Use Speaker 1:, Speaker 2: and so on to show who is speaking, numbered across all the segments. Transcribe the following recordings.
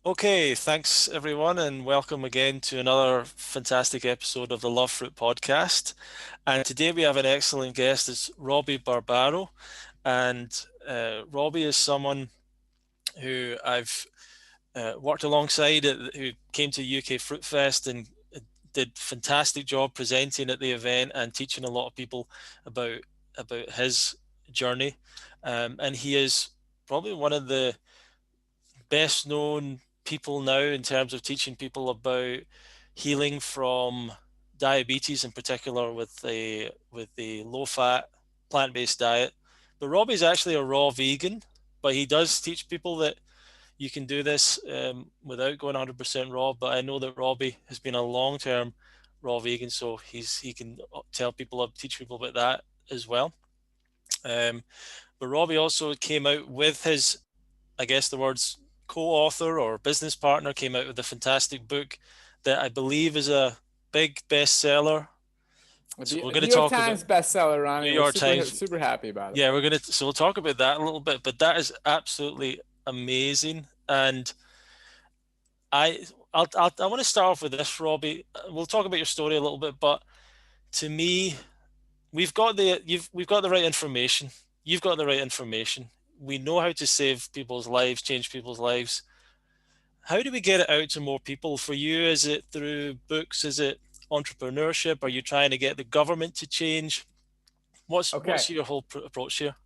Speaker 1: Okay, thanks everyone, and welcome again to another fantastic episode of the Love Fruit podcast. And today we have an excellent guest. It's Robby Barbaro, and Robby is someone who I've worked alongside, who came to UK Fruitfest and did fantastic job presenting at the event and teaching a lot of people about his journey. And he is probably one of the best known people now in terms of teaching people about healing from diabetes, in particular with the low fat plant based diet. But Robby's actually a raw vegan, but he does teach people that you can do this without going 100% raw. But I know that Robby has been a long term raw vegan, so he can teach people about that as well. Um, but Robby also came out with his, I guess the words co-author or business partner, came out with a fantastic book that I believe is a big bestseller. So we're
Speaker 2: A
Speaker 1: going to
Speaker 2: New York
Speaker 1: talk about
Speaker 2: Times bestseller,
Speaker 1: New
Speaker 2: Ronnie. We're
Speaker 1: York
Speaker 2: super
Speaker 1: Times.
Speaker 2: super happy about it.
Speaker 1: Yeah, so we'll talk about that a little bit, but that is absolutely amazing. And I I want to start off with this, Robby. We'll talk about your story a little bit, but to me, we've got the right information. You've got the right information. We know how to save people's lives, change people's lives. How do we get it out to more people? For you, is it through books? Is it entrepreneurship? Are you trying to get the government to change? What's
Speaker 2: Okay,
Speaker 1: your whole approach here?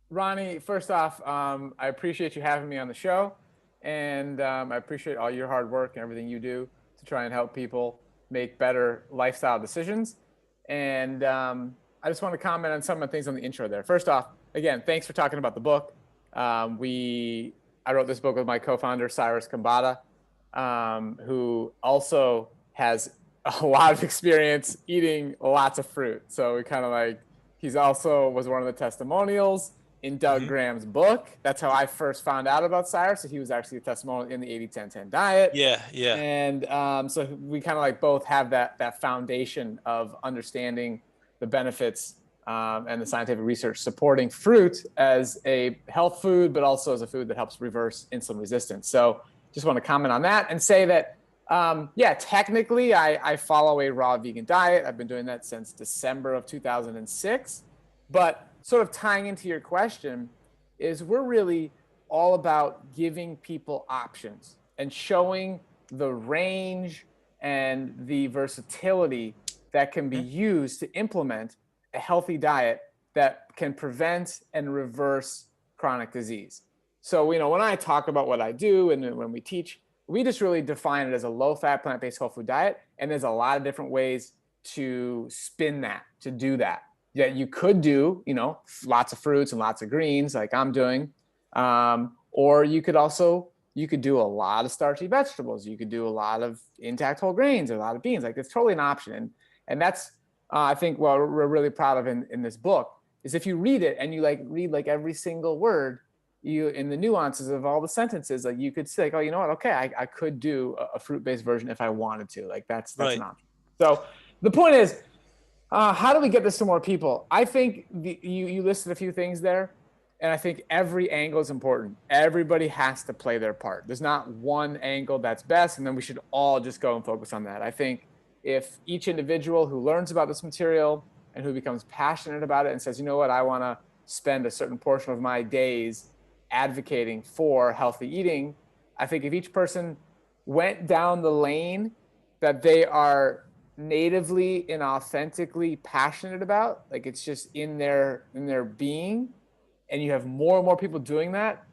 Speaker 2: Ronnie. First off, I appreciate you having me on the show, and I appreciate all your hard work and everything you do to try and help people make better lifestyle decisions. And I just want to comment on some of the things on the intro there. First off, again, thanks for talking about the book. I wrote this book with my co-founder Cyrus Kambata, who also has a lot of experience eating lots of fruit. So we kind of like he's also was one of the testimonials in Doug
Speaker 1: Hmm.
Speaker 2: Graham's book. That's how I first found out about Cyrus. So he was actually a testimonial in the 80-10-10 diet.
Speaker 1: Yeah, yeah.
Speaker 2: And so we kind of like both have that foundation of understanding the benefits and the scientific research supporting fruit as a health food, but also as a food that helps reverse insulin resistance. So just want to comment on that and say that, yeah, technically I follow a raw vegan diet. I've been doing that since December of 2006. But sort of tying into your question is we're really all about giving people options and showing the range and the versatility that can be
Speaker 1: Mhm.
Speaker 2: used to implement a healthy diet that can prevent and reverse chronic disease. So, when I talk about what I do and when we teach, we just really define it as a low-fat, plant-based whole food diet. And there's a lot of different ways to spin that, to do that. Yeah, you could do, lots of fruits and lots of greens like I'm doing. Or you could do a lot of starchy vegetables. You could do a lot of intact whole grains, or a lot of beans. Like it's totally an option. And that's I think what we're really proud of in this book is if you read it and you read like every single word, you in the nuances of all the sentences, like you could say, like, oh, you know what? Okay, I could do a fruit-based version if I wanted to. Like that's an
Speaker 1: Right.
Speaker 2: option. So the point is, how do we get this to more people? I think you listed a few things there, and I think every angle is important. Everybody has to play their part. There's not one angle that's best, and then we should all just go and focus on that. I think if each individual who learns about this material and who becomes passionate about it and says, you know what, I want to spend a certain portion of my days advocating for healthy eating, I think if each person went down the lane that they are natively and authentically passionate about, like it's just in their being, and you have more and more people doing that,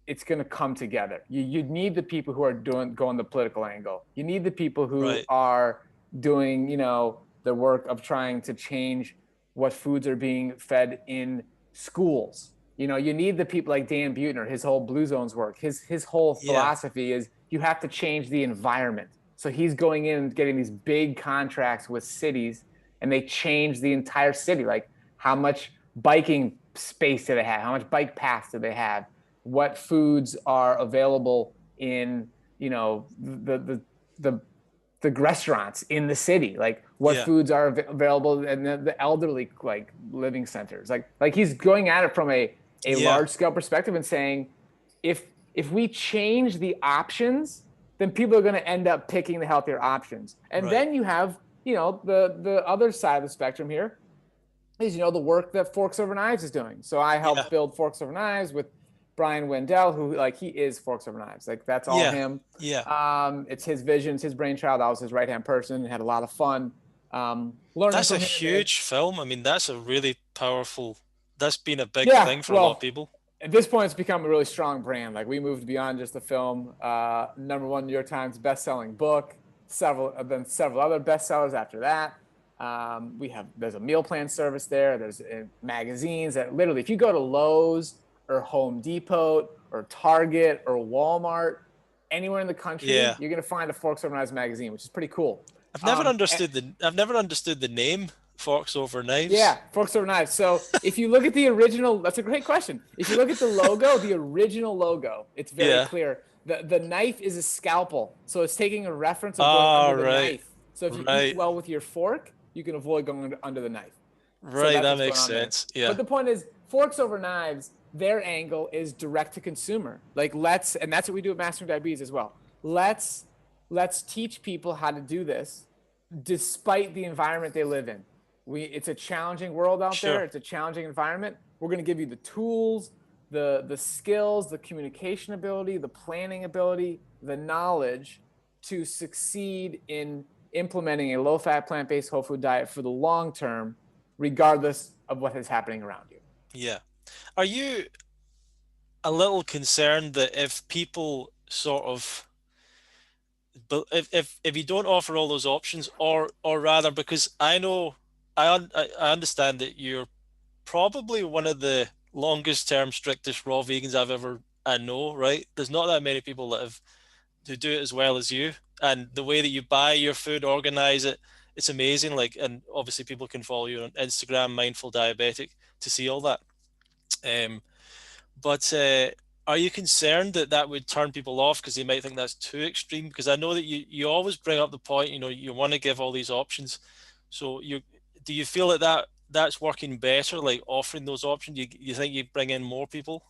Speaker 2: it's going to come together. You need the people who are going the political angle. You need the people who
Speaker 1: Right.
Speaker 2: are doing, the work of trying to change what foods are being fed in schools. You need the people like Dan Buettner, his whole Blue Zones work. His whole
Speaker 1: Yeah.
Speaker 2: philosophy is you have to change the environment. So he's going in and getting these big contracts with cities, and they change the entire city. Like how much biking space do they have? How much bike paths do they have? What foods are available in the the restaurants in the city, like what
Speaker 1: Yeah.
Speaker 2: foods are available in the elderly like living centers, like he's going at it from a
Speaker 1: Yeah.
Speaker 2: large scale perspective and saying if if we change the options, then people are going to end up picking the healthier options. And
Speaker 1: Right.
Speaker 2: then you have, the other side of the spectrum here is, the work that Forks Over Knives is doing. So I
Speaker 1: Yeah.
Speaker 2: helped build Forks Over Knives with Brian Wendell, who he is Forks Over Knives. Like that's all
Speaker 1: Yeah.
Speaker 2: him.
Speaker 1: Yeah.
Speaker 2: It's his vision, it's his brainchild. I was his right-hand person and had a lot of fun learning
Speaker 1: That's a
Speaker 2: from him.
Speaker 1: huge film. I mean, that's a really powerful, that's been a big
Speaker 2: Yeah,
Speaker 1: thing for a lot of
Speaker 2: well,
Speaker 1: people.
Speaker 2: at this point, it's become a really strong brand. Like we moved beyond just the film. #1 New York Times best-selling book. Then several other bestsellers after that. There's a meal plan service there. There's magazines that literally, if you go to Lowe's or Home Depot or Target or Walmart, anywhere in the country,
Speaker 1: Yeah.
Speaker 2: you're gonna find a Forks Over Knives magazine, which is pretty cool. And
Speaker 1: I've never understood the name Forks Over Knives.
Speaker 2: yeah, Forks Over Knives. So if you look at the original, that's a great question. If you look at the logo, the original logo, it's very
Speaker 1: Yeah.
Speaker 2: clear. The knife is a scalpel. So it's taking a reference of going
Speaker 1: Ah,
Speaker 2: under the
Speaker 1: right.
Speaker 2: knife. So if you eat
Speaker 1: Right.
Speaker 2: well with your fork, you can avoid going under the knife. So
Speaker 1: Right.
Speaker 2: that's
Speaker 1: That
Speaker 2: what's going
Speaker 1: makes
Speaker 2: on there.
Speaker 1: sense. Yeah.
Speaker 2: But the point is, Forks Over Knives, their angle is direct to consumer. Like and that's what we do at Mastering Diabetes as well. Let's teach people how to do this despite the environment they live in. It's a challenging world out there.
Speaker 1: Sure.
Speaker 2: It's a challenging environment. We're going to give you the tools, the skills, the communication ability, the planning ability, the knowledge to succeed in implementing a low-fat, plant-based whole food diet for the long term, regardless of what is happening around you.
Speaker 1: Yeah. Are you a little concerned that if people sort of, but if you don't offer all those options, or rather, because I know I understand that you're probably one of the longest term, strictest raw vegans I know, right? There's not that many people that have who do it as well as you. And the way that you buy your food, organize it, it's amazing. Like, and obviously people can follow you on Instagram, Mindful Diabetic, to see all that. Um, but are you concerned that that would turn people off because they might think that's too extreme? Because I know that you always bring up the point, you want to give all these options. So do you feel that's working better, like offering those options? You think you bring in more people?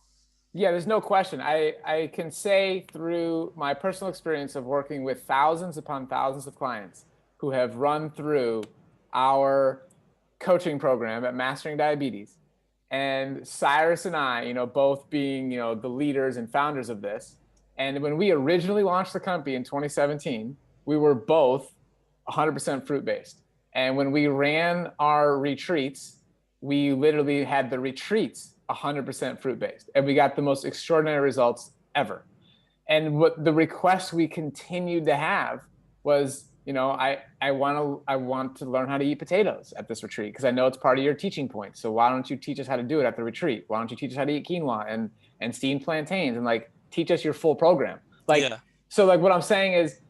Speaker 2: Yeah, there's no question. I can say through my personal experience of working with thousands upon thousands of clients who have run through our coaching program at Mastering Diabetes, and Cyrus and I, both being, the leaders and founders of this. And when we originally launched the company in 2017, we were both 100% fruit-based. And when we ran our retreats, we literally had the retreats 100% fruit-based. And we got the most extraordinary results ever. And what the request we continued to have was, I want to learn how to eat potatoes at this retreat because I know it's part of your teaching point. So why don't you teach us how to do it at the retreat? Why don't you teach us how to eat quinoa and steamed plantains and teach us your full program?
Speaker 1: Yeah.
Speaker 2: So what I'm saying is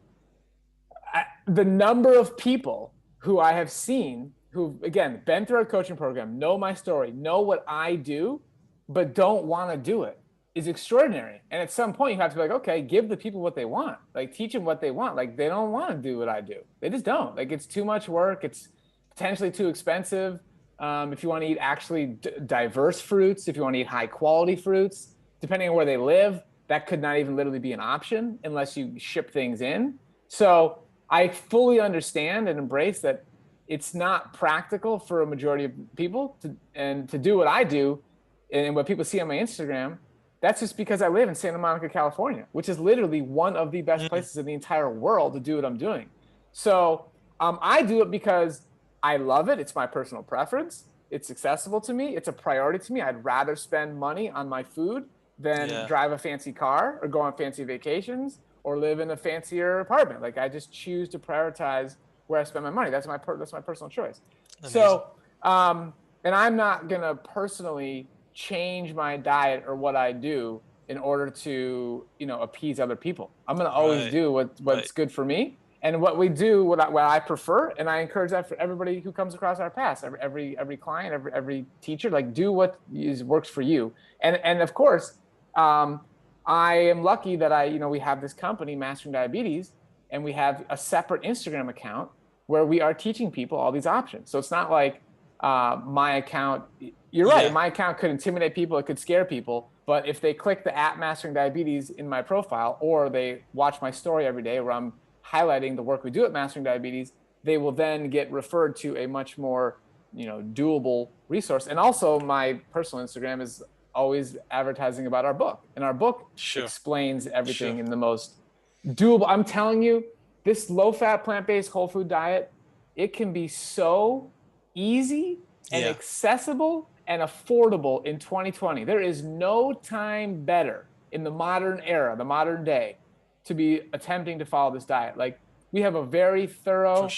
Speaker 2: the number of people who I have seen who've, again, been through our coaching program, know my story, know what I do, but don't want to do it is extraordinary. And at some point you have to be like, okay, give the people what they want, teach them what they want. They don't want to do what I do. They just don't. It's too much work. It's potentially too expensive. If you want to eat actually diverse fruits, if you want to eat high quality fruits, depending on where they live, that could not even literally be an option unless you ship things in. So I fully understand and embrace that it's not practical for a majority of people to do what I do and what people see on my Instagram. That's just because I live in Santa Monica, California, which is literally one of the best places in the entire world to do what I'm doing. So I do it because I love it. It's my personal preference. It's accessible to me. It's a priority to me. I'd rather spend money on my food than drive a fancy car or go on fancy vacations or live in a fancier apartment. I just choose to prioritize where I spend my money. That's my personal choice.
Speaker 1: Amazing.
Speaker 2: So, and I'm not gonna personally change my diet or what I do in order to, appease other people. I'm gonna always do what's good for me. And what we do, what I prefer, and I encourage that for everybody who comes across our paths, every client, every teacher, do what works for you. And of course, I am lucky that we have this company, Mastering Diabetes, and we have a separate Instagram account where we are teaching people all these options. So it's not my account. You're right. My account could intimidate people. It could scare people. But if they click the @Mastering Diabetes in my profile, or they watch my story every day where I'm highlighting the work we do at Mastering Diabetes, they will then get referred to a much more, doable resource. And also my personal Instagram is always advertising about our book. And our book
Speaker 1: Sure.
Speaker 2: explains everything in the most doable. I'm telling you, this low-fat, plant-based, whole food diet, it can be so easy and accessible and affordable in 2020. There is no time better in the modern era, the modern day, to be attempting to follow this diet. Like, we have a very thorough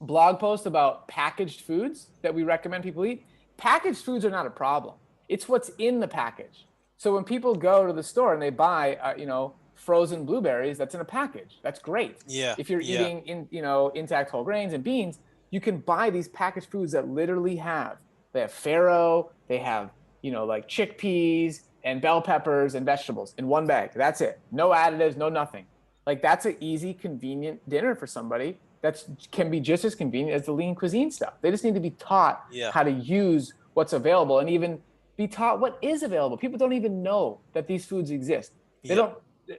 Speaker 2: blog post about packaged foods that we recommend people eat. Packaged foods are not a problem. It's what's in the package. So when people go to the store and they buy, frozen blueberries, that's in a package. That's great.
Speaker 1: Yeah.
Speaker 2: If you're eating intact whole grains and beans, you can buy these packaged foods that literally they have farro, they have, like chickpeas and bell peppers and vegetables in one bag. That's it. No additives, no nothing. Like, that's an easy, convenient dinner for somebody that can be just as convenient as the lean cuisine stuff. They just need to be taught how to use what's available, and even be taught what is available. People don't even know that these foods exist. They don't.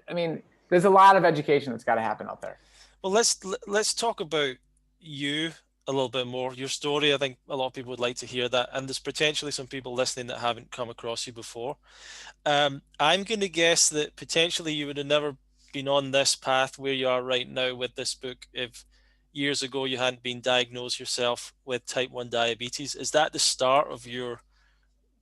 Speaker 2: I mean, there's a lot of education that's got to happen out there.
Speaker 1: Well, let's talk about you a little bit more, your story. I think a lot of people would like to hear that, and there's potentially some people listening that haven't come across you before. I'm going to guess that potentially you would have never been on this path where you are right now with this book if years ago you hadn't been diagnosed yourself with type 1 diabetes. Is that the start of your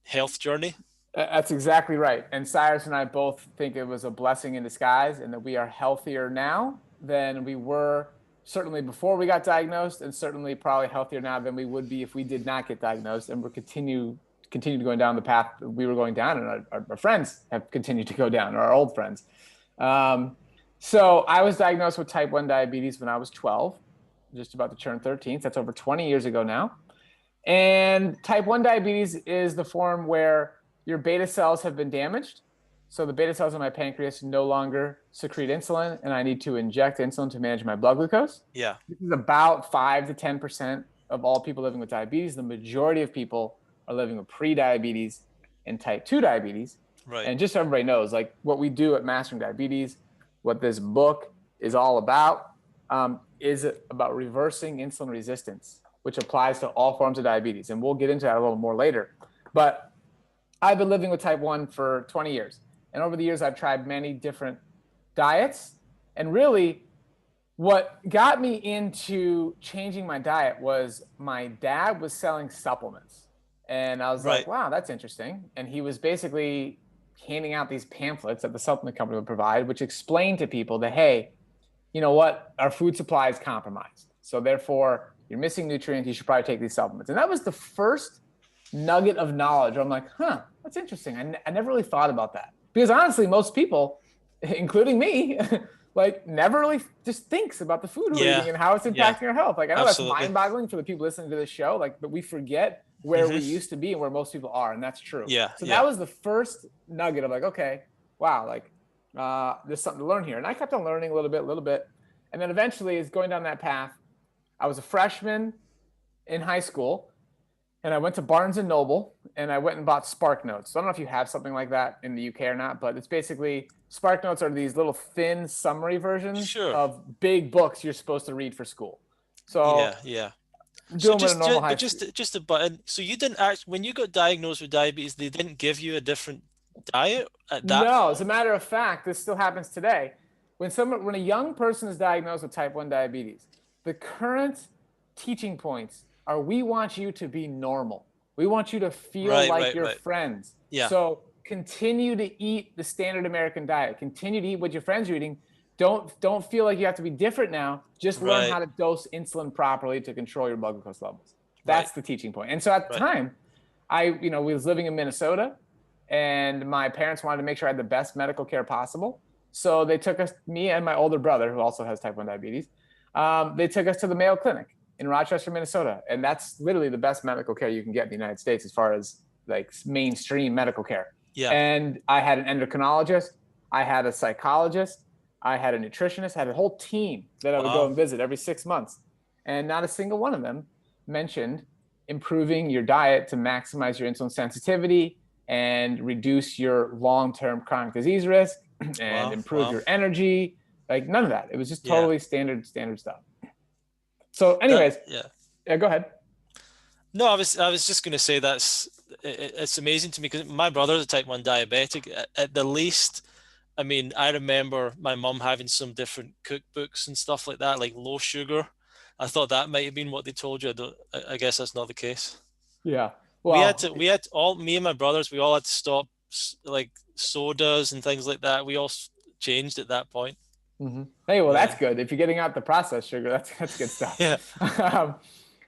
Speaker 1: health journey?
Speaker 2: That's exactly right. And Cyrus and I both think it was a blessing in disguise, and that we are healthier now than we were certainly before we got diagnosed, and certainly probably healthier now than we would be if we did not get diagnosed. And we're continued going down the path we were going down, and our friends have continued to go down, or our old friends. So I was diagnosed with type 1 diabetes when I was 12, just about to turn 13. That's over 20 years ago now. And type 1 diabetes is the form where your beta cells have been damaged. So the beta cells in my pancreas no longer secrete insulin, and I need to inject insulin to manage my blood glucose.
Speaker 1: Yeah.
Speaker 2: This is about 5 to 10% of all people living with diabetes. The majority of people are living with pre-diabetes and type 2 diabetes.
Speaker 1: Right.
Speaker 2: And just so everybody knows, like, what we do at Mastering Diabetes, what this book is all about, is about reversing insulin resistance, which applies to all forms of diabetes. And we'll get into that a little more later. But I've been living with type 1 for 20 years. And over the years, I've tried many different diets. And really, what got me into changing my diet was my dad was selling supplements. And I was like, wow, that's interesting. And he was basically handing out these pamphlets that the supplement company would provide, which explained to people that, hey, you know what, our food supply is compromised. So therefore, you're missing nutrients. You should probably take these supplements. And that was the first nugget of knowledge where I'm like, that's interesting. I never really thought about that. Because honestly, most people, including me, like, never really just thinks about the food we're eating and how it's impacting our health. Like, I know that's mind-boggling for the people listening to this show, like, but we forget where we used to be and where most people are, and that's true. So that was the first nugget of like, okay, wow, like, there's something to learn here. And I kept on learning a little bit. And then eventually, is going down that path. I was a freshman in high school, and I went to Barnes & Noble, and I went and bought Spark Notes. So I don't know if you have something like that in the UK or not, but it's basically, Spark Notes are these little thin summary versions of big books you're supposed to read for school. So
Speaker 1: So just a button. So you didn't actually, when you got diagnosed with diabetes, they didn't give you a different diet at that
Speaker 2: No,
Speaker 1: point?
Speaker 2: as a matter of fact, this still happens today. When a young person is diagnosed with type 1 diabetes, the current teaching points are, we want you to be normal. We want you to feel like your friends. So continue to eat the standard American diet. Continue to eat what your friends are eating. Don't feel like you have to be different now. Just learn how to dose insulin properly to control your blood glucose levels. That's the teaching point. And so at the time, we was living in Minnesota, and my parents wanted to make sure I had the best medical care possible. So they took me and my older brother, who also has type 1 diabetes, they took us to the Mayo Clinic in Rochester, Minnesota. And that's literally the best medical care you can get in the United States as far as like mainstream medical care. And I had an endocrinologist, I had a psychologist, I had a nutritionist, I had a whole team that I would go and visit every 6 months. And not a single one of them mentioned improving your diet to maximize your insulin sensitivity and reduce your long-term chronic disease risk and
Speaker 1: Wow.
Speaker 2: improve
Speaker 1: Wow.
Speaker 2: your energy. Like none of that. It was just
Speaker 1: Yeah.
Speaker 2: totally standard stuff. So
Speaker 1: That,
Speaker 2: anyways,
Speaker 1: yeah.
Speaker 2: yeah, go ahead.
Speaker 1: No, I was just going to say it's amazing to me because my brother's a type 1 diabetic. At the least, I mean, I remember my mum having some different cookbooks and stuff like that, like low sugar. I thought that might have been what they told you. I guess that's not the case.
Speaker 2: Yeah.
Speaker 1: We
Speaker 2: Well,
Speaker 1: had all, me and my brothers, we all had to stop like sodas and things like that. We all changed at that point.
Speaker 2: hey, well, that's
Speaker 1: Yeah.
Speaker 2: good. If you're getting out the processed sugar, that's good stuff.
Speaker 1: Yeah.
Speaker 2: um,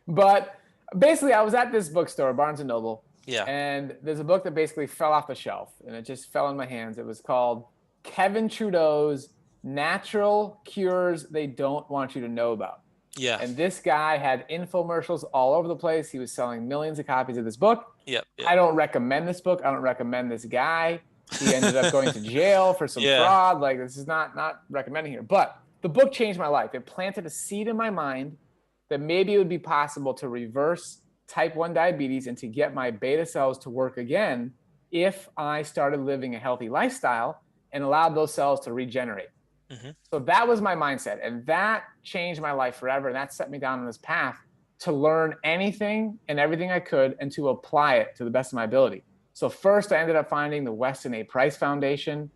Speaker 2: but basically, I was at this bookstore, Barnes and Noble,
Speaker 1: Yeah.
Speaker 2: and there's a book that basically fell off the shelf, and it just fell in my hands. It was called Kevin Trudeau's Natural Cures They Don't Want You to Know About.
Speaker 1: Yeah.
Speaker 2: And this guy had infomercials all over the place. He was selling millions of copies of this book.
Speaker 1: Yep.
Speaker 2: I
Speaker 1: Yeah.
Speaker 2: don't recommend this book. I don't recommend this guy. He ended up going to jail for some
Speaker 1: Yeah.
Speaker 2: fraud. Like, this is not recommending here. But the book changed my life. It planted a seed in my mind that maybe it would be possible to reverse type 1 diabetes and to get my beta cells to work again if I started living a healthy lifestyle and allowed those cells to regenerate.
Speaker 1: Hmm.
Speaker 2: So that was my mindset, and that changed my life forever. And that set me down on this path to learn anything and everything I could and to apply it to the best of my ability. So first, I ended up finding the Weston A. Price Foundation,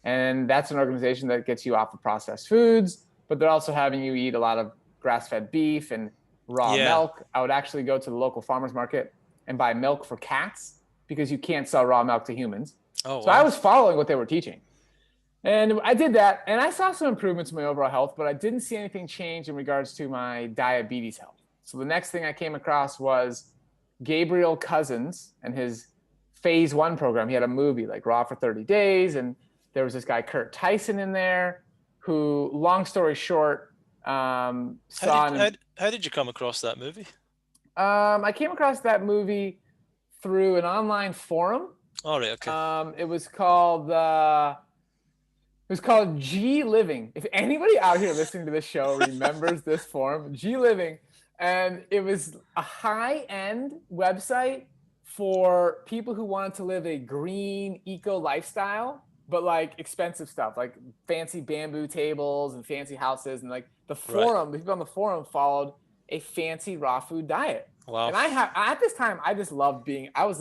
Speaker 2: and that's an organization that gets you off of processed foods, but they're also having you eat a lot of grass-fed beef and raw
Speaker 1: Yeah.
Speaker 2: milk. I would actually go to the local farmer's market and buy milk for cats because you can't sell raw milk to humans.
Speaker 1: Oh,
Speaker 2: So I
Speaker 1: wow.
Speaker 2: was following what they were teaching. And I did that, and I saw some improvements in my overall health, but I didn't see anything change in regards to my diabetes health. So the next thing I came across was Gabriel Cousins and his phase 1 program. He had a movie like Raw for 30 Days, and there was this guy, Kurt Tyson, in there who, long story short,
Speaker 1: How did you come across that movie?
Speaker 2: I came across that movie through an online forum.
Speaker 1: All right. Okay.
Speaker 2: It was called G Living. If anybody out here listening to this show remembers this forum, G Living, and it was a high-end website for people who wanted to live a green eco lifestyle, but like expensive stuff, like fancy bamboo tables and fancy houses, and like the forum, the people on the forum followed a fancy raw food diet.
Speaker 1: Wow.
Speaker 2: And at this time, I just loved I was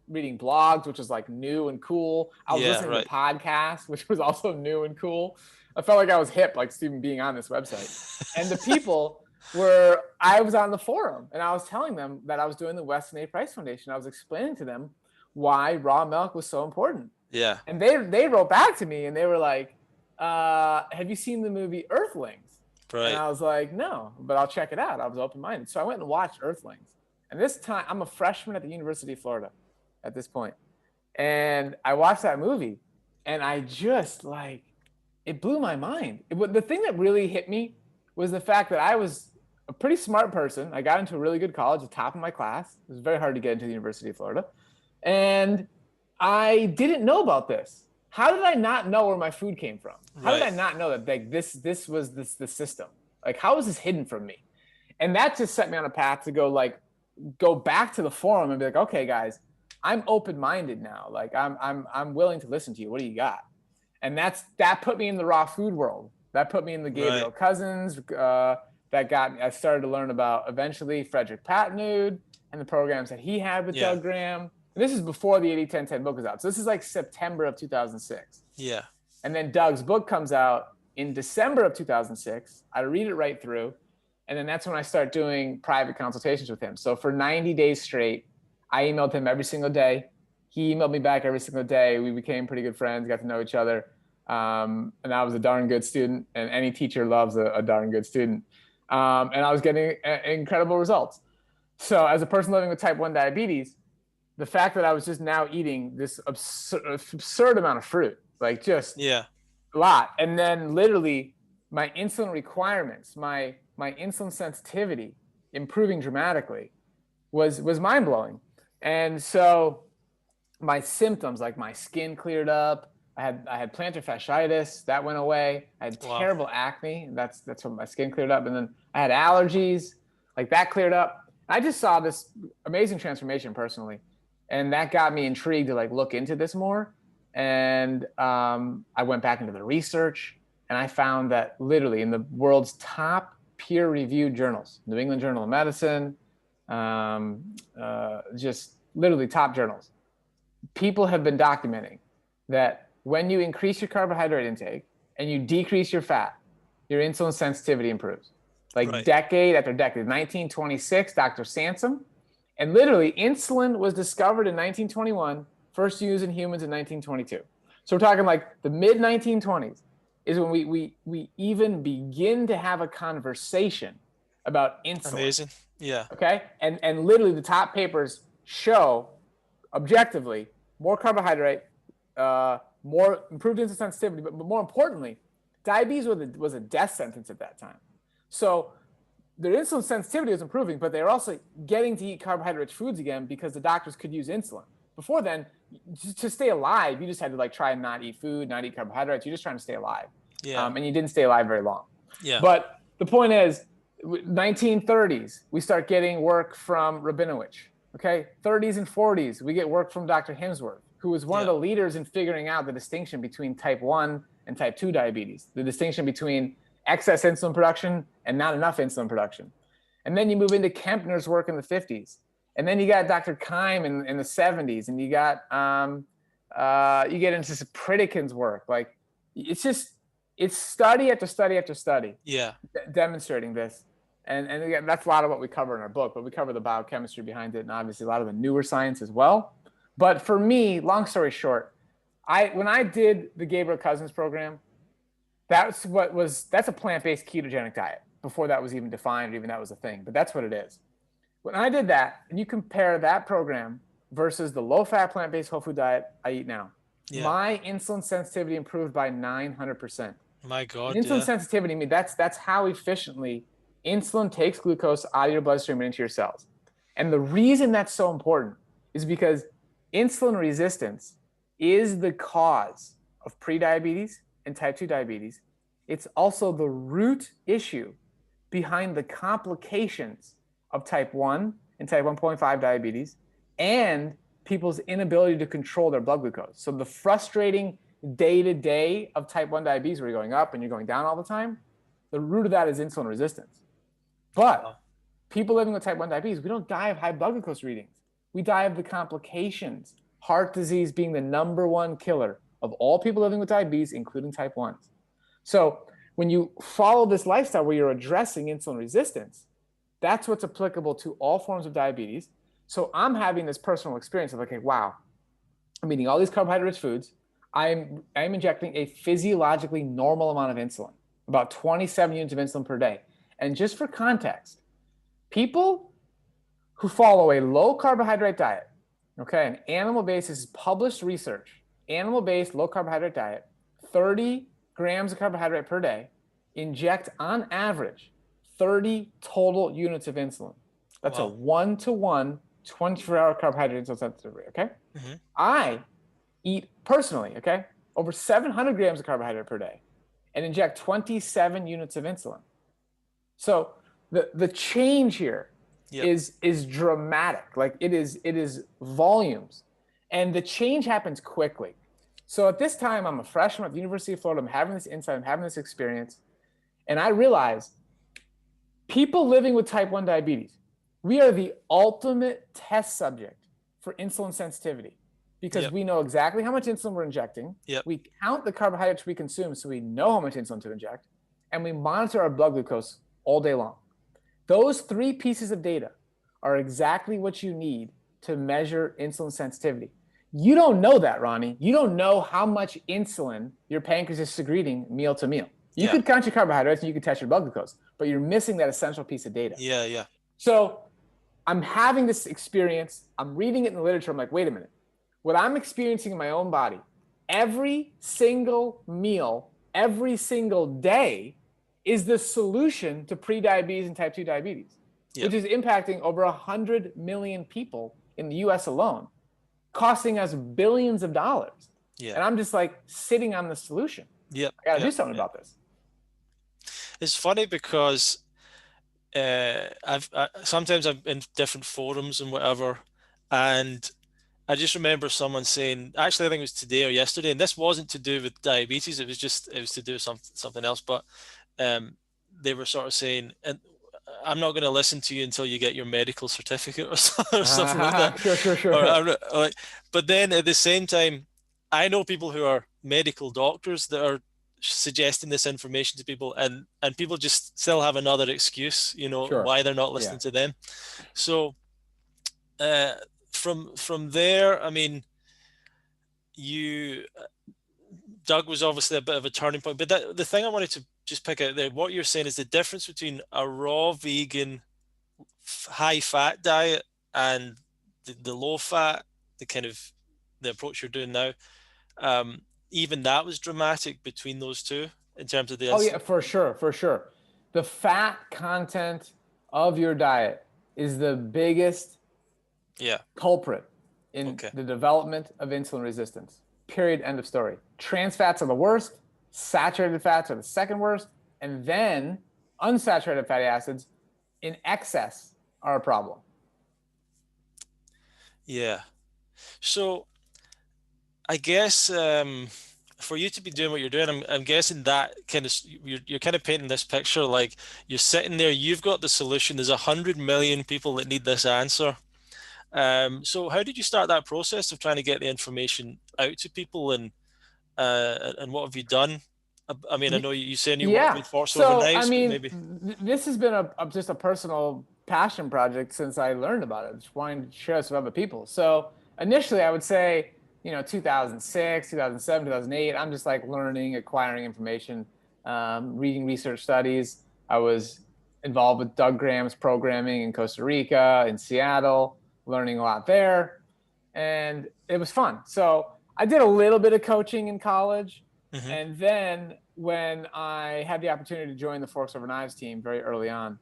Speaker 2: reading blogs, which was like new and cool. I was listening to podcasts, which was also new and cool. I felt like I was hip, like even being on this website. And the people I was on the forum, and I was telling them that I was doing the Weston A. Price Foundation. I was explaining to them why raw milk was so important.
Speaker 1: Yeah.
Speaker 2: And they wrote back to me, and they were like, have you seen the movie Earthlings?
Speaker 1: Right.
Speaker 2: And I was like, no, but I'll check it out. I was open-minded. So I went and watched Earthlings. And this time, I'm a freshman at the University of Florida at this point. And I watched that movie, and I just it blew my mind. The thing that really hit me was the fact that I was a pretty smart person. I got into a really good college, the top of my class. It was very hard to get into the University of Florida. And I didn't know about this. How did I not know where my food came from? How did I not know that this was the system? Like, how was this hidden from me? And that just set me on a path to go back to the forum and be like, okay, guys, I'm open-minded now. Like, I'm willing to listen to you. What do you got? And that put me in the raw food world. That put me in the Gabriel Cousins. That got me. I started to learn about eventually Frederick Patnud and the programs that he had with Doug Graham. And this is before the 80-10-10 book was out. So this is like September of 2006.
Speaker 1: Yeah.
Speaker 2: And then Doug's book comes out in December of 2006. I read it right through. And then that's when I start doing private consultations with him. So for 90 days straight, I emailed him every single day. He emailed me back every single day. We became pretty good friends, got to know each other. And I was a darn good student. And any teacher loves a darn good student. And I was getting incredible results. So as a person living with type 1 diabetes, the fact that I was just now eating this absurd amount of fruit, like just a lot. And then literally my insulin requirements, my insulin sensitivity improving dramatically was mind blowing. And so my symptoms, like my skin cleared up. I had plantar fasciitis that went away. I had terrible acne. That's when my skin cleared up. And then I had allergies, like that cleared up. I just saw this amazing transformation personally. And that got me intrigued to like look into this more. And I went back into the research, and I found that literally in the world's top peer-reviewed journals, New England Journal of Medicine, just literally top journals, people have been documenting that when you increase your carbohydrate intake and you decrease your fat, your insulin sensitivity improves. Like
Speaker 1: Right.
Speaker 2: decade after decade. 1926, Dr. Sansom. And literally, insulin was discovered in 1921, first used in humans in 1922. So we're talking like the mid 1920s is when we even begin to have a conversation about insulin.
Speaker 1: Amazing. Yeah.
Speaker 2: Okay. And literally, the top papers show objectively more carbohydrate, more improved insulin sensitivity, but more importantly, diabetes was a death sentence at that time. So their insulin sensitivity was improving, but they were also getting to eat carbohydrate foods again because the doctors could use insulin. Before then, to stay alive, you just had to like try and not eat food, not eat carbohydrates. You're just trying to stay alive.
Speaker 1: Yeah.
Speaker 2: And you didn't stay alive very long.
Speaker 1: Yeah.
Speaker 2: But the point is, 1930s, we start getting work from Rabinowitz. Okay, 30s and 40s, we get work from Dr. Hemsworth, who was one of the leaders in figuring out the distinction between type 1 and type 2 diabetes, the distinction between excess insulin production and not enough insulin production. And then you move into Kempner's work in the 50s. And then you got Dr. Keim in the 70s. And you got, you get into Pritikin's work. Like, it's study after study after study.
Speaker 1: Yeah.
Speaker 2: Demonstrating this. And again, that's a lot of what we cover in our book, but we cover the biochemistry behind it and obviously a lot of the newer science as well. But for me, long story short, when I did the Gabriel Cousens program, that's a plant-based ketogenic diet before that was even defined or even that was a thing, but that's what it is. When I did that, and you compare that program versus the low-fat plant-based whole food diet I eat now, my insulin sensitivity improved by 900%.
Speaker 1: My God.
Speaker 2: Insulin sensitivity, I mean, that's how efficiently insulin takes glucose out of your bloodstream and into your cells. And the reason that's so important is because insulin resistance is the cause of prediabetes and type 2 diabetes. It's also the root issue behind the complications of type 1 and type 1.5 diabetes and people's inability to control their blood glucose. So the frustrating day-to-day of type 1 diabetes where you're going up and you're going down all the time, the root of that is insulin resistance. But people living with type 1 diabetes, we don't die of high blood glucose readings. We die of the complications, heart disease being the #1 killer of all people living with diabetes, including type 1s. So when you follow this lifestyle where you're addressing insulin resistance, that's what's applicable to all forms of diabetes. So I'm having this personal experience of, okay, wow, I'm eating all these carbohydrate foods. I'm injecting a physiologically normal amount of insulin, about 27 units of insulin per day. And just for context, people who follow a low carbohydrate diet, okay, an animal-based, this is published research, animal-based low carbohydrate diet, 30 grams of carbohydrate per day, inject on average 30 total units of insulin. That's a 1-to-1 24-hour carbohydrate insulin sensitivity, okay? Mm-hmm. I eat personally, okay, over 700 grams of carbohydrate per day and inject 27 units of insulin. So the change here is dramatic. Like it is volumes, and the change happens quickly. So at this time, I'm a freshman at the University of Florida. I'm having this insight. I'm having this experience, and I realize people living with type 1 diabetes, we are the ultimate test subject for insulin sensitivity because we know exactly how much insulin we're injecting. We count the carbohydrates we consume so we know how much insulin to inject, and we monitor our blood glucose all day long. Those 3 pieces of data are exactly what you need to measure insulin sensitivity. You don't know that, Ronnie. You don't know how much insulin your pancreas is secreting meal to meal. You could count your carbohydrates and you could test your blood glucose, but you're missing that essential piece of data. So I'm having this experience. I'm reading it in the literature. I'm like, wait a minute. What I'm experiencing in my own body, every single meal, every single day, is the solution to prediabetes and type 2 diabetes, which is impacting over 100 million people in the US alone, costing us billions of dollars. And I'm just like sitting on the solution. I got to do something about this.
Speaker 1: It's funny because sometimes I'm in different forums and whatever, and I just remember someone saying, actually, I think it was today or yesterday, and this wasn't to do with diabetes. It was to do with something else. But um, they were sort of saying, and I'm not going to listen to you until you get your medical certificate or, or something like that.
Speaker 2: Sure, sure,
Speaker 1: Or
Speaker 2: sure.
Speaker 1: I'm not, like, but then at the same time, I know people who are medical doctors that are suggesting this information to people, and people just still have another excuse,
Speaker 2: Sure.
Speaker 1: why they're not
Speaker 2: Yeah.
Speaker 1: listening to them. So uh, from there, I mean, you Doug was obviously a bit of a turning point, but the thing I wanted to just pick out there, what you're saying is the difference between a raw vegan high fat diet and the low fat, the kind of the approach you're doing now. Even that was dramatic between those two in terms of the
Speaker 2: Oh yeah,
Speaker 1: insulin.
Speaker 2: for sure, for sure. The fat content of your diet is the biggest
Speaker 1: Yeah.
Speaker 2: culprit in
Speaker 1: Okay.
Speaker 2: the development of insulin resistance. Period. End of story. Trans fats are the worst. Saturated fats are the second worst. And then unsaturated fatty acids in excess are a problem.
Speaker 1: Yeah. So I guess for you to be doing what you're doing, I'm guessing that kind of you're kind of painting this picture like you're sitting there, you've got the solution. There's 100 million people that need this answer. So how did you start that process of trying to get the information out to people, and what have you done? I mean, I know you saying you worked
Speaker 2: Yeah.
Speaker 1: with Forks Over
Speaker 2: So, I
Speaker 1: Knives, but
Speaker 2: mean,
Speaker 1: maybe.
Speaker 2: this has been just a personal passion project since I learned about it, just wanting to share this with other people. So, initially, I would say, 2006, 2007, 2008, I'm just like learning, acquiring information, reading research studies. I was involved with Doug Graham's programming in Costa Rica, in Seattle, learning a lot there. And it was fun. So, I did a little bit of coaching in college.
Speaker 1: Hmm.
Speaker 2: And then when I had the opportunity to join the Forks Over Knives team very early on,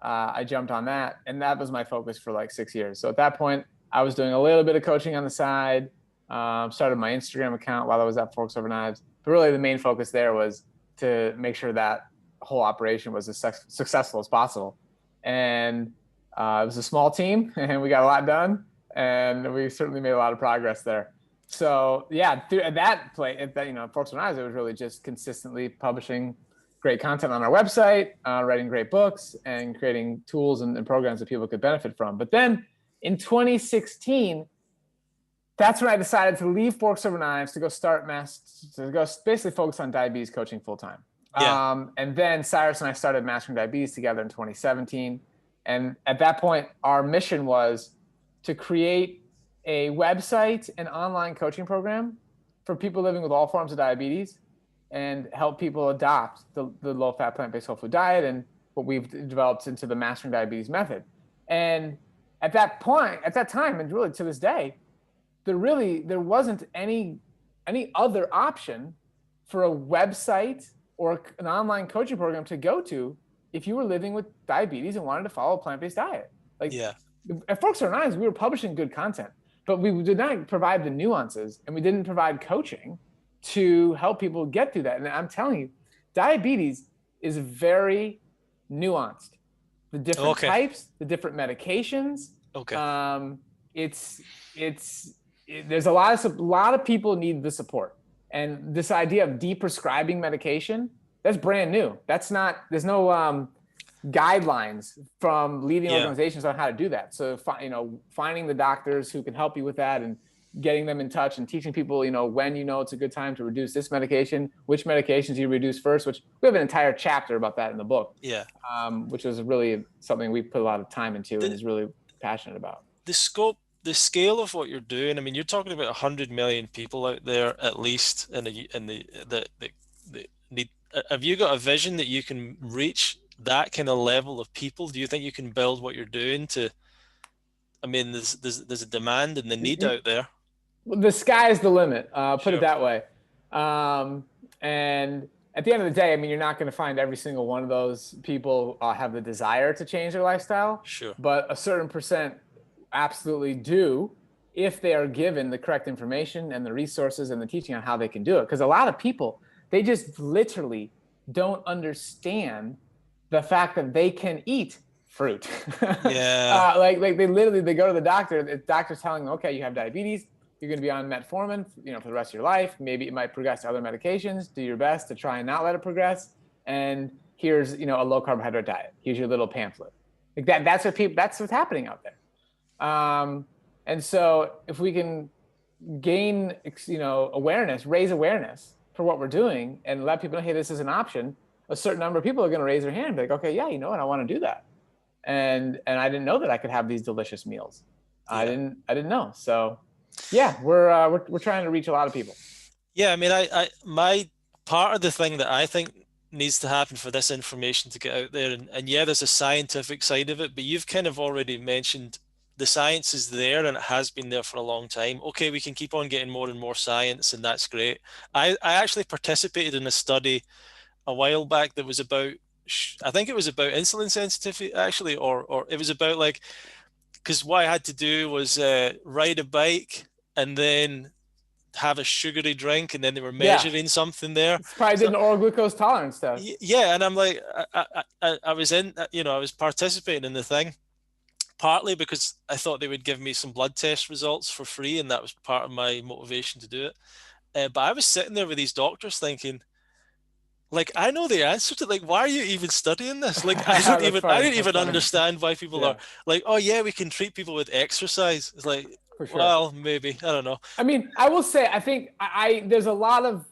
Speaker 2: I jumped on that, and that was my focus for like 6 years. So at that point, I was doing a little bit of coaching on the side, started my Instagram account while I was at Forks Over Knives. But really, the main focus there was to make sure that whole operation was as successful as possible. And it was a small team, and we got a lot done, and we certainly made a lot of progress there. So yeah, at that play, at that, Forks Over Knives, it was really just consistently publishing great content on our website, writing great books, and creating tools and programs that people could benefit from. But then in 2016, that's when I decided to leave Forks Over Knives to go basically focus on diabetes coaching full time.
Speaker 1: Yeah.
Speaker 2: And then Cyrus and I started Mastering Diabetes together in 2017. And at that point, our mission was to create a website and online coaching program for people living with all forms of diabetes and help people adopt the low-fat plant-based whole food diet and what we've developed into the Mastering Diabetes method. And at that point, at that time, and really to this day, there wasn't any other option for a website or an online coaching program to go to if you were living with diabetes and wanted to follow a plant-based diet. Like
Speaker 1: Yeah.
Speaker 2: at Forks Over Knives, we were publishing good content, but we did not provide the nuances, and we didn't provide coaching to help people get through that. And I'm telling you, diabetes is very nuanced. The different
Speaker 1: Okay.
Speaker 2: types, the different medications.
Speaker 1: Okay.
Speaker 2: It's there's a lot of people need the support, and this idea of deprescribing medication, that's brand new. That's not, there's no guidelines from leading
Speaker 1: Yeah.
Speaker 2: organizations on how to do that. So finding the doctors who can help you with that and getting them in touch and teaching people, when it's a good time to reduce this medication, which medications you reduce first, which we have an entire chapter about that in the book,
Speaker 1: Yeah.
Speaker 2: which is really something we put a lot of time into and
Speaker 1: The
Speaker 2: is really passionate about.
Speaker 1: the scope, the scale of what you're doing. I mean, you're talking about 100 million people out there at least in the need. Have you got a vision that you can reach that kind of level of people? Do you think you can build what you're doing to? I mean, there's a demand and the need out there.
Speaker 2: The sky is the limit. Put it
Speaker 1: Sure.
Speaker 2: that way. And at the end of the day, I mean, you're not going to find every single one of those people have the desire to change their lifestyle,
Speaker 1: Sure.
Speaker 2: but a certain percent absolutely do if they are given the correct information and the resources and the teaching on how they can do it. Because a lot of people, they just literally don't understand the fact that they can eat fruit.
Speaker 1: Yeah.
Speaker 2: Like they literally they go to the doctor. The doctor's telling them, okay, you have diabetes. You're going to be on metformin, for the rest of your life. Maybe it might progress to other medications. Do your best to try and not let it progress. And here's a low carbohydrate diet. Here's your little pamphlet. Like that. That's what's happening out there. And so if we can gain awareness, raise awareness for what we're doing, and let people know, hey, this is an option. A certain number of people are going to raise their hand and be like, okay, yeah, you know what, I want to do that. And I didn't know that I could have these delicious meals. I
Speaker 1: Yeah.
Speaker 2: didn't know. So yeah, we're trying to reach a lot of people.
Speaker 1: Yeah, I mean, my part of the thing that I think needs to happen for this information to get out there, and yeah, there's a scientific side of it, but you've kind of already mentioned the science is there and it has been there for a long time. Okay, we can keep on getting more and more science, and that's great. I actually participated in a study a while back that was about, I think it was about insulin sensitivity actually, or it was about like, because what I had to do was ride a bike and then have a sugary drink, and then they were
Speaker 2: Yeah,
Speaker 1: measuring something there.
Speaker 2: it's probably did
Speaker 1: So
Speaker 2: an oral glucose tolerance test.
Speaker 1: yeah, and I'm like, I was in, I was participating in the thing partly because I thought they would give me some blood test results for free, and that was part of my motivation to do it. But I was sitting there with these doctors thinking, like, I know the answer to, like, why are you even studying this? Like,
Speaker 2: That's
Speaker 1: I
Speaker 2: funny.
Speaker 1: don't
Speaker 2: That's
Speaker 1: even
Speaker 2: funny.
Speaker 1: understand why people are
Speaker 2: Yeah,
Speaker 1: like, oh yeah, we can treat people with exercise. It's like,
Speaker 2: for sure.
Speaker 1: well, maybe, I don't know.
Speaker 2: I mean, I will say, I think there's a lot of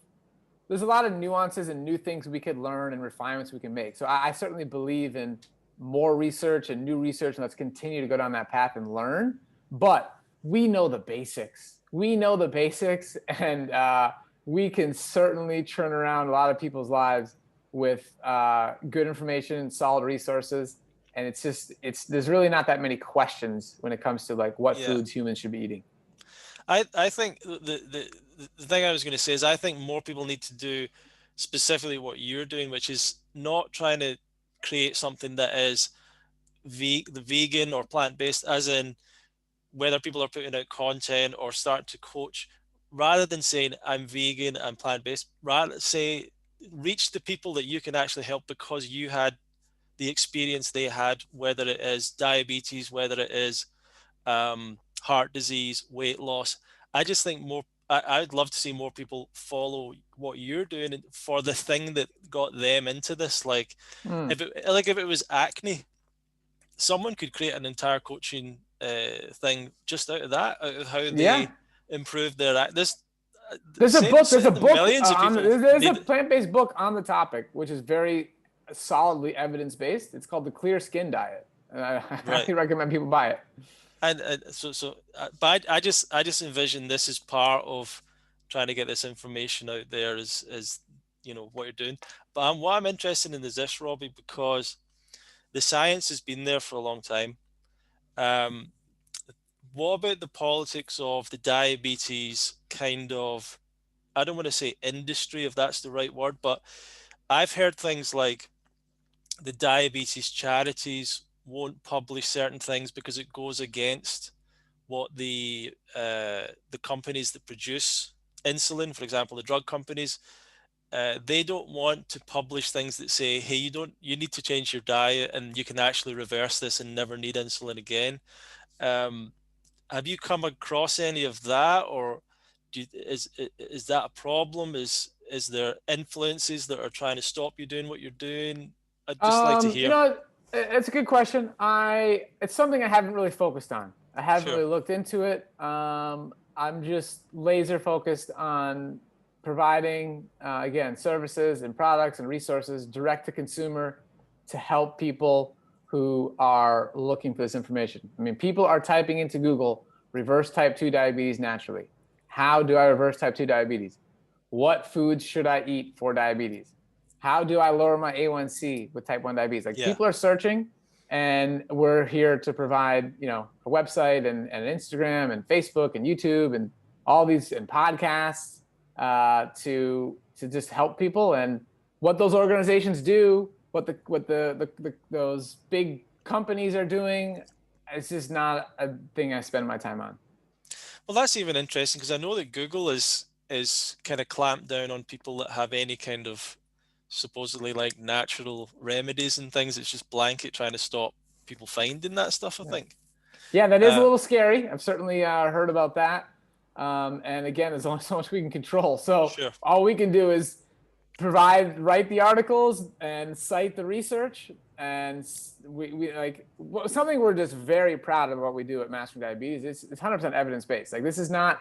Speaker 2: nuances and new things we could learn and refinements we can make. So I certainly believe in more research and new research, and let's continue to go down that path and learn. But we know the basics. We know the basics, and we can certainly turn around a lot of people's lives with good information, solid resources. And there's really not that many questions when it comes to like what
Speaker 1: Yeah.
Speaker 2: foods humans should be eating.
Speaker 1: I think the thing I was going to say is I think more people need to do specifically what you're doing, which is not trying to create something that is the vegan or plant-based, as in whether people are putting out content or start to coach, rather than saying I'm vegan, I'm plant-based, rather say reach the people that you can actually help because you had the experience they had, whether it is diabetes, whether it is heart disease, weight loss. I just think more. I'd love to see more people follow what you're doing for the thing that got them into this. Like,
Speaker 2: Mm.
Speaker 1: if it was acne, someone could create an entire coaching thing just out of that, out of how
Speaker 2: Yeah.
Speaker 1: they improve their act. This
Speaker 2: There's a book. There's a book
Speaker 1: millions of people
Speaker 2: there's a
Speaker 1: need.
Speaker 2: plant-based book on the topic, which is very solidly evidence-based. It's called the Clear Skin Diet, and I
Speaker 1: Right.
Speaker 2: highly recommend people buy it.
Speaker 1: And but I just envision this as part of trying to get this information out there as what you're doing. But what I'm interested in is this, Robbie, because the science has been there for a long time. Um, what about the politics of the diabetes kind of, I don't want to say industry, if that's the right word, but I've heard things like the diabetes charities won't publish certain things because it goes against what the companies that produce insulin, for example, the drug companies, they don't want to publish things that say, hey, you need to change your diet and you can actually reverse this and never need insulin again. Um, have you come across any of that, or is that a problem? Is there influences that are trying to stop you doing what you're doing? I'd just like to hear.
Speaker 2: It's a good question. It's something I haven't really focused on. I haven't
Speaker 1: Sure.
Speaker 2: really looked into it. I'm just laser focused on providing, again, services and products and resources direct to consumer to help people who are looking for this information. I mean, people are typing into Google reverse type 2 diabetes naturally. How do I reverse type 2 diabetes? What foods should I eat for diabetes? How do I lower my A1C with type 1 diabetes? Like,
Speaker 1: Yeah.
Speaker 2: people are searching, and we're here to provide, a website and Instagram and Facebook and YouTube and all these and podcasts to just help people. And what those organizations do, what those big companies are doing, it's just not a thing I spend my time on.
Speaker 1: Well, that's even interesting because I know that Google is kind of clamped down on people that have any kind of supposedly like natural remedies and things. It's just blanket trying to stop people finding that stuff, I
Speaker 2: Yeah.
Speaker 1: think.
Speaker 2: Yeah, that is a little scary. I've certainly heard about that. And again, there's only so much we can control. So
Speaker 1: Sure.
Speaker 2: all we can do is write the articles and cite the research. And we like something we're just very proud of what we do at Mastering Diabetes. It's 100% evidence-based. Like, this is not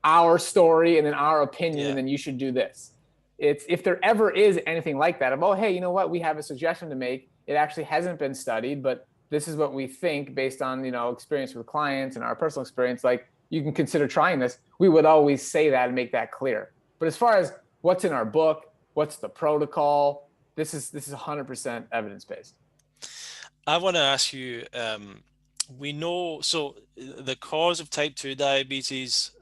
Speaker 2: our story and then our opinion,
Speaker 1: Yeah.
Speaker 2: and then you should do this. It's if there ever is anything like that of, oh, hey, you know what? We have a suggestion to make. It actually hasn't been studied, but this is what we think based on, experience with clients and our personal experience. Like, you can consider trying this. We would always say that and make that clear. But as far as what's in our book, what's the protocol, this is 100% evidence-based.
Speaker 1: I want to ask you, we know, so the cause of type 2 diabetes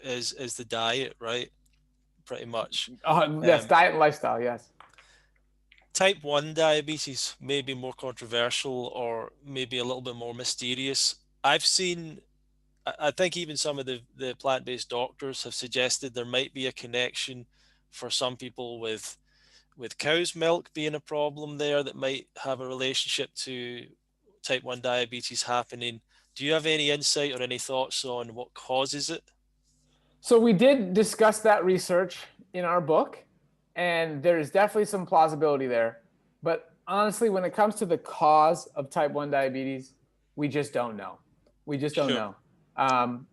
Speaker 1: is the diet, right? Pretty much.
Speaker 2: Yes, diet and lifestyle, yes.
Speaker 1: Type 1 diabetes may be more controversial or maybe a little bit more mysterious. I've seen, I think even some of the plant-based doctors have suggested there might be a connection for some people with cow's milk being a problem there that might have a relationship to type 1 diabetes happening. Do you have any insight or any thoughts on what causes it?
Speaker 2: So we did discuss that research in our book, and there's definitely some plausibility there. But honestly, when it comes to the cause of type 1 diabetes, we just don't know. We just don't
Speaker 1: Sure.
Speaker 2: know.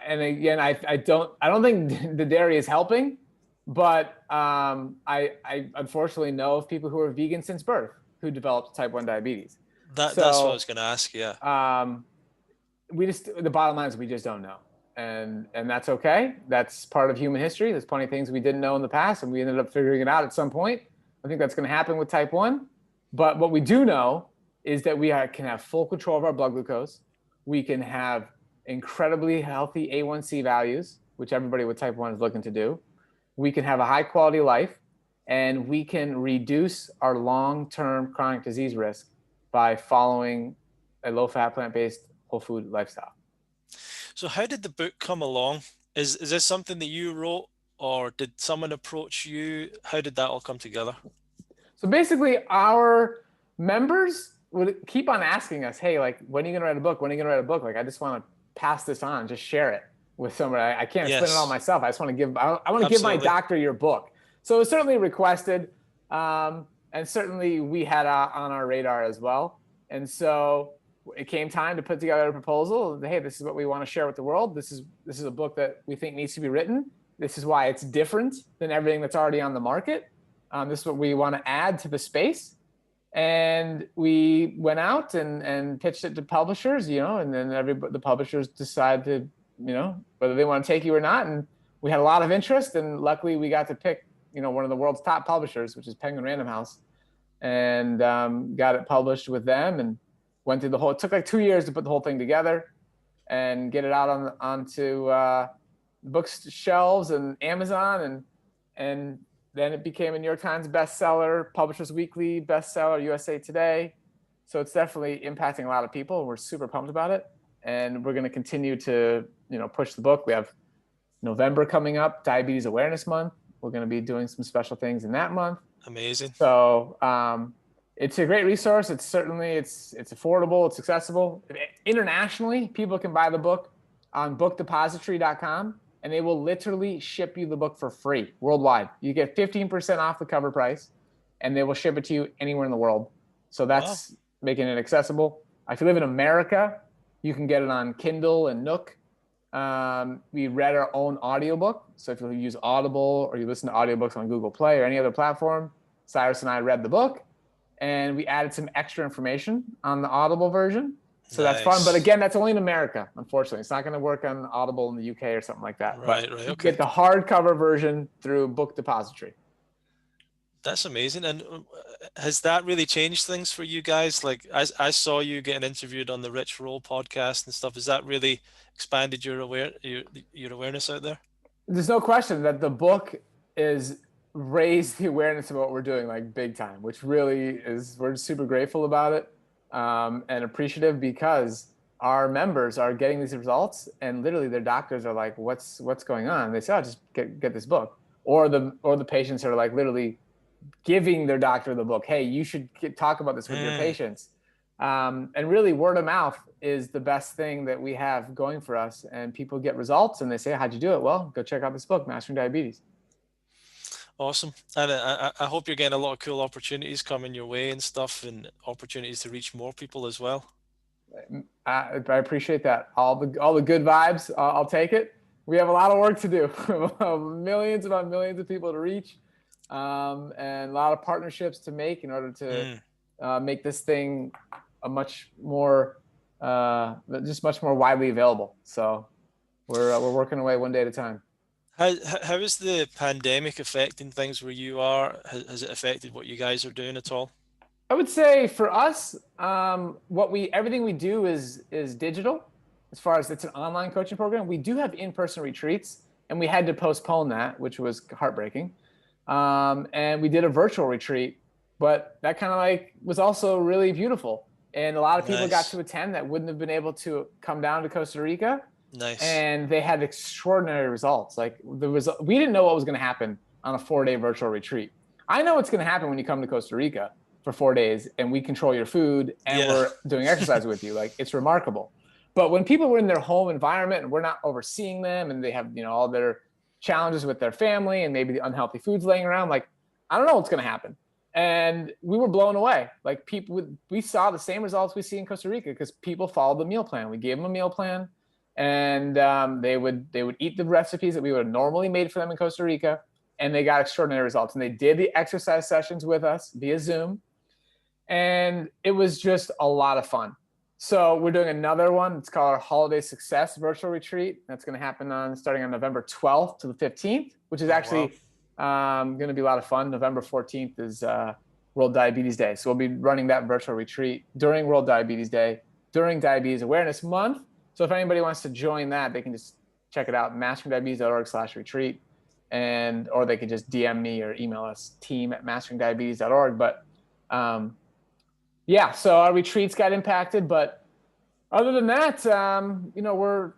Speaker 2: And again, I don't think the dairy is helping, but I unfortunately know of people who are vegan since birth who developed type 1 diabetes.
Speaker 1: That's what I was going to ask. Yeah.
Speaker 2: The bottom line is we just don't know. And that's okay. That's part of human history. There's plenty of things we didn't know in the past, and we ended up figuring it out at some point. I think that's going to happen with type 1. But what we do know is that we can have full control of our blood glucose. We can have incredibly healthy A1C values, which everybody with type 1 is looking to do. We can have a high quality life, and we can reduce our long-term chronic disease risk by following a low-fat, plant-based, whole food lifestyle.
Speaker 1: So how did the book come along? Is this something that you wrote, or did someone approach you? How did that all come together?
Speaker 2: So basically, our members would keep on asking us, hey, like, when are you going to write a book? When are you going to write a book? Like, I just want to pass this on, just share it with somebody. I can't explain it all myself. I just want to give my doctor your book. So it was certainly requested. And certainly we had on our radar as well. And so it came time to put together a proposal. Hey, this is what we want to share with the world. This is a book that we think needs to be written. This is why it's different than everything that's already on the market. This is what we want to add to the space. And we went out and pitched it to publishers, and then the publishers decide to, whether they want to take you or not. And we had a lot of interest, and luckily we got to pick, one of the world's top publishers, which is Penguin Random House, and got it published with them, and went through it took like 2 years to put the whole thing together and get it out onto bookshelves and Amazon, and then it became a New York Times bestseller, Publishers Weekly bestseller, USA Today. So it's definitely impacting a lot of people. We're super pumped about it, and we're going to continue to push the book. We have November coming up, Diabetes Awareness Month. We're going to be doing some special things in that month.
Speaker 1: Amazing.
Speaker 2: So it's a great resource. It's affordable. It's accessible. Internationally, people can buy the book on bookdepository.com, and they will literally ship you the book for free worldwide. You get 15% off the cover price, and they will ship it to you anywhere in the world. So that's making it accessible. If you live in America, you can get it on Kindle and Nook. We read our own audiobook. So if you use Audible or you listen to audiobooks on Google Play or any other platform, Cyrus and I read the book, and we added some extra information on the Audible version. So that's fun. But again, that's only in America, unfortunately. It's not going to work on Audible in the UK or something like that.
Speaker 1: Right,
Speaker 2: but
Speaker 1: okay.
Speaker 2: You get the hardcover version through Book Depository.
Speaker 1: That's amazing. And has that really changed things for you guys? Like, I saw you getting interviewed on the Rich Roll podcast and stuff. Has that really expanded your awareness out there? There's
Speaker 2: no question that the book is raised the awareness of what we're doing, like, big time, which really is, we're super grateful about it, and appreciative, because our members are getting these results, and literally their doctors are like, what's going on? They say, oh, just get this book. Or the patients are like literally giving their doctor the book. Hey, you should talk about this with your patients. And really word of mouth is the best thing that we have going for us. And people get results and they say, how'd you do it? Well, go check out this book, Mastering Diabetes.
Speaker 1: Awesome. And I hope you're getting a lot of cool opportunities coming your way and stuff, and opportunities to reach more people as well.
Speaker 2: I appreciate that. All the good vibes, I'll take it. We have a lot of work to do, millions upon millions of people to reach, and a lot of partnerships to make in order to make this thing a much more, just much more widely available. So we're working away one day at a time.
Speaker 1: How is the pandemic affecting things where you are? Has it affected what you guys are doing at all?
Speaker 2: I would say for us, everything we do is digital. As far as it's an online coaching program, we do have in-person retreats, and we had to postpone that, which was heartbreaking. And we did a virtual retreat, but that kind of like was also really beautiful. And a lot of people got
Speaker 1: Nice.
Speaker 2: to attend that wouldn't have been able to come down to Costa Rica,
Speaker 1: Nice.
Speaker 2: and they had extraordinary results. Like we didn't know what was going to happen on a 4-day virtual retreat. I know what's going to happen when you come to Costa Rica for 4 days and we control your food and
Speaker 1: Yeah.
Speaker 2: we're doing exercise with you. Like, it's remarkable. But when people were in their home environment and we're not overseeing them, and they have, all their challenges with their family and maybe the unhealthy foods laying around, like, I don't know what's going to happen. And we were blown away. Like, we saw the same results we see in Costa Rica because people followed the meal plan. We gave them a meal plan, and they would eat the recipes that we would have normally made for them in Costa Rica, and they got extraordinary results. And they did the exercise sessions with us via Zoom, and it was just a lot of fun. So we're doing another one. It's called our Holiday Success Virtual Retreat. That's going to happen starting on November 12th to the 15th, which is
Speaker 1: Oh, wow.
Speaker 2: actually going to be a lot of fun. November 14th is World Diabetes Day. So we'll be running that virtual retreat during World Diabetes Day, during Diabetes Awareness Month. So if anybody wants to join that, they can just check it out, masteringdiabetes.org/retreat, or they can just DM me or email us, team@masteringdiabetes.org. But yeah, so our retreats got impacted, but other than that, we're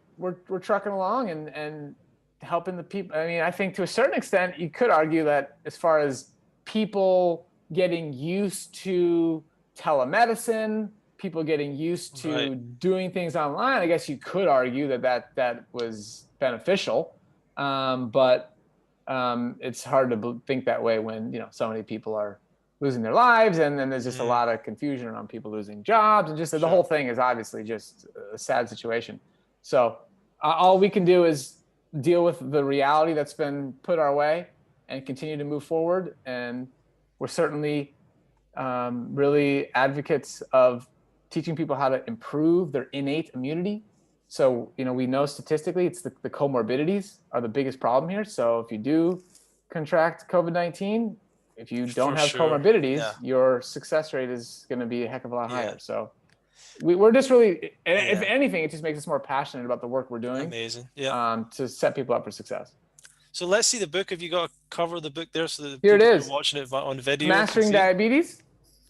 Speaker 2: trucking along and helping the people. I mean, I think to a certain extent, you could argue that as far as people getting used to telemedicine, people getting used to
Speaker 1: Right.
Speaker 2: doing things online, I guess you could argue that was beneficial. But it's hard to think that way when, so many people are losing their lives, and then there's just a
Speaker 1: Mm,
Speaker 2: lot of confusion around people losing jobs, and just the
Speaker 1: sure.
Speaker 2: whole thing is obviously just a sad situation. So all we can do is deal with the reality that's been put our way and continue to move forward. And we're certainly really advocates of teaching people how to improve their innate immunity. So, we know statistically it's the comorbidities are the biggest problem here. So if you do contract COVID-19, if you don't
Speaker 1: For
Speaker 2: have
Speaker 1: sure.
Speaker 2: comorbidities,
Speaker 1: Yeah.
Speaker 2: your success rate is going to be a heck of a lot
Speaker 1: Yeah.
Speaker 2: higher. So we're just really, if
Speaker 1: Yeah.
Speaker 2: anything, it just makes us more passionate about the work we're doing,
Speaker 1: Amazing. Yeah.
Speaker 2: to set people up for success.
Speaker 1: So let's see the book. Have you got a cover of the book there so that the
Speaker 2: Here it
Speaker 1: people that are
Speaker 2: is,
Speaker 1: watching it on video can
Speaker 2: Mastering
Speaker 1: see it?
Speaker 2: Diabetes.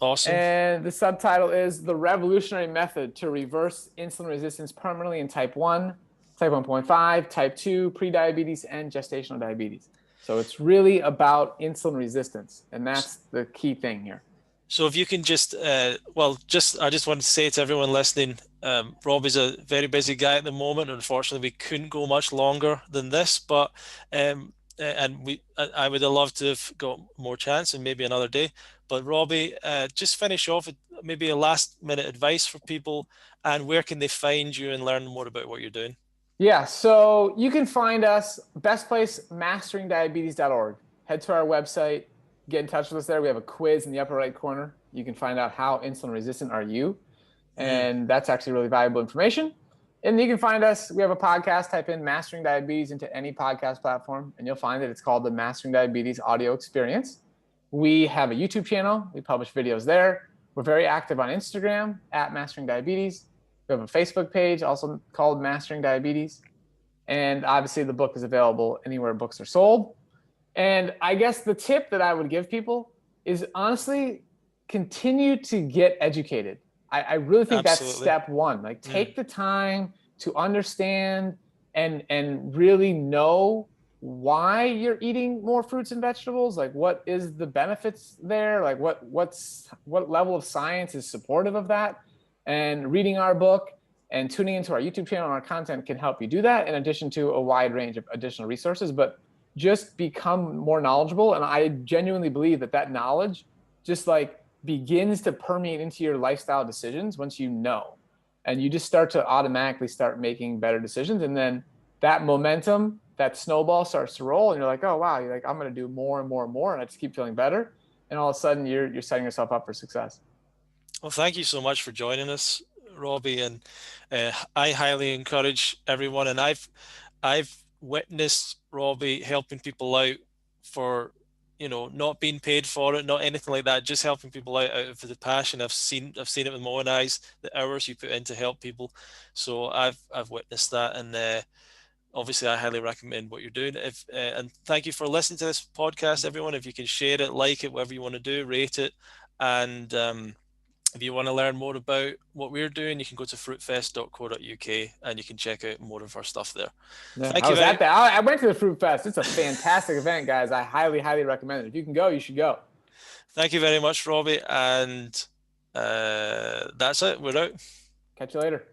Speaker 1: Awesome.
Speaker 2: And the subtitle is The Revolutionary Method to Reverse Insulin Resistance Permanently in Type 1, Type 1.5, Type 2, Prediabetes, and Gestational Diabetes. So it's really about insulin resistance, and that's the key thing here.
Speaker 1: So if you can just, I just wanted to say to everyone listening, Rob is a very busy guy at the moment. Unfortunately, we couldn't go much longer than this, but I would have loved to have got more chance and maybe another day. But Robbie, just finish off with maybe a last minute advice for people, and where can they find you and learn more about what you're doing?
Speaker 2: Yeah, so you can find us, best place, masteringdiabetes.org. Head to our website, get in touch with us there. We have a quiz in the upper right corner. You can find out how insulin resistant are you,
Speaker 1: Mm,
Speaker 2: and that's actually really valuable information. And you can find us, we have a podcast, type in Mastering Diabetes into any podcast platform, and you'll find that it's called the Mastering Diabetes Audio Experience. We have a YouTube channel. We publish videos there. We're very active on Instagram @Mastering Diabetes. We have a Facebook page also called Mastering Diabetes. And obviously the book is available anywhere books are sold. And I guess the tip that I would give people is honestly continue to get educated. I really think that's
Speaker 1: absolutely.
Speaker 2: step one. Like,
Speaker 1: Mm,
Speaker 2: take the time to understand and really know why you're eating more fruits and vegetables. Like, what is the benefits there? Like what level of science is supportive of that? And reading our book and tuning into our YouTube channel and our content can help you do that, in addition to a wide range of additional resources. But just become more knowledgeable. And I genuinely believe that that knowledge just like begins to permeate into your lifestyle decisions once you know. And you just start to automatically start making better decisions. And then that momentum, that snowball starts to roll, and you're like, oh wow, you're like, I'm going to do more and more and more, and I just keep feeling better. And all of a sudden you're setting yourself up for success.
Speaker 1: Well, thank you so much for joining us, Robbie, and I highly encourage everyone. And I've witnessed Robbie helping people out for, not being paid for it, not anything like that, just helping people out of the passion. I've seen it with my own eyes, the hours you put in to help people. So I've witnessed that, and obviously I highly recommend what you're doing. If and thank you for listening to this podcast, everyone. If you can share it, like it, whatever you want to do, rate it, and if you want to learn more about what we're doing, you can go to fruitfest.co.uk and you can check out more of our stuff there.
Speaker 2: Yeah,
Speaker 1: Thank
Speaker 2: I
Speaker 1: you
Speaker 2: was at
Speaker 1: very
Speaker 2: that. I went to the Fruit Fest. It's a fantastic event, guys. I highly, highly recommend it. If you can go, you should go.
Speaker 1: Thank you very much, Robbie. And that's it. We're out.
Speaker 2: Catch you later.